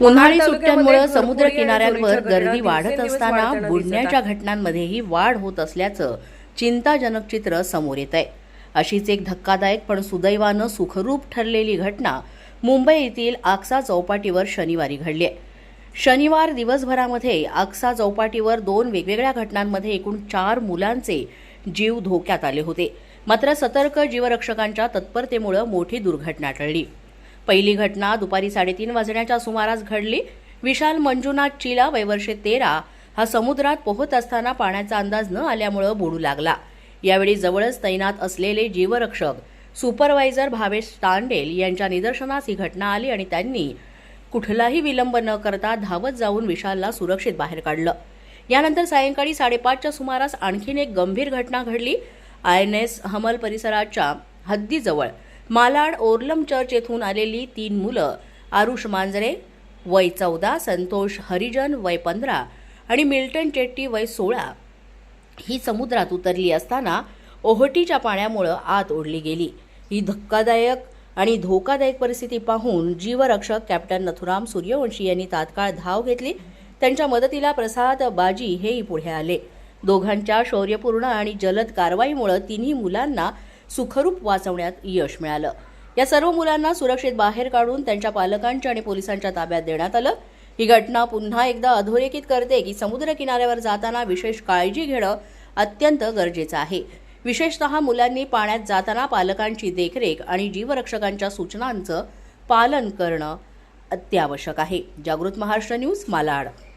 उन्हाळी सुट्ट्यांमुळे समुद्र किनाऱ्यांवर गर्दी वाढत असताना बुडण्याच्या घटनांमध्येही वाढ होत असल्याचं चिंताजनक चित्र समोर येत आहे। अशीच एक धक्कादायक पण सुदैवानं सुखरूप ठरलेली घटना मुंबई येथील आक्सा चौपाटीवर शनिवारी घडली आहे। शनिवार दिवसभरामध्ये आक्सा चौपाटीवर 2 वेगवेगळ्या घटनांमध्ये एकूण 4 मुलांचे जीव धोक्यात आले होते। मात्र सतर्क जीवरक्षकांच्या तत्परतेमुळे मोठी दुर्घटना टळली। पहिली घटना दुपारी 3:30 वाजण्याच्या सुमारास घडली। विशाल मंजुनाथ चिला वय वर्षे 13 हा समुद्रात पोहत असताना पाण्याचा अंदाज न आल्यामुळे बुडू लागला। यावेळी जवळच तैनात असलेले जीवरक्षक सुपरवायझर भावेश तांडेल यांच्या निदर्शनास ही घटना आली आणि त्यांनी कुठलाही विलंब न करता धावत जाऊन विशालला सुरक्षित बाहेर काढलं। यानंतर सायंकाळी 5:30च्या सुमारास आणखीन एक गंभीर घटना घडली। INS हमल परिसराच्या हद्दीजवळ मालाड ओरलम चर्च येथून आलेली 3 मुलं आरुष मांजरे वय 14, संतोष हरिजन वय 15 आणि मिल्टन चेट्टी वय 16 ही समुद्रात उतरली असताना ओहोटीच्या पाण्यामुळे आत ओढली गेली। ही धक्कादायक आणि धोकादायक परिस्थिती पाहून जीवरक्षक कॅप्टन नथुराम सूर्यवंशी यांनी तात्काळ धाव घेतली। त्यांच्या मदतीला प्रसाद बाजी हेही पुढे आले। दोघांच्या शौर्यपूर्ण आणि जलद कारवाईमुळे तिन्ही मुलांना सुखरूप वाचवण्यात यश मिळालं। या सर्व मुलांना सुरक्षित बाहेर काढून त्यांच्या पालकांच्या आणि पोलिसांच्या ताब्यात देण्यात आलं। ही घटना पुन्हा एकदा अधोरेखित करते की समुद्र किनाऱ्यावर जाताना विशेष काळजी घेणं अत्यंत गरजेचं आहे। विशेषतः मुलांनी पाण्यात जाताना पालकांची देखरेख आणि जीवरक्षकांच्या सूचनांचं पालन करणं अत्यावश्यक आहे। जागृत महाराष्ट्र न्यूज, मालाड।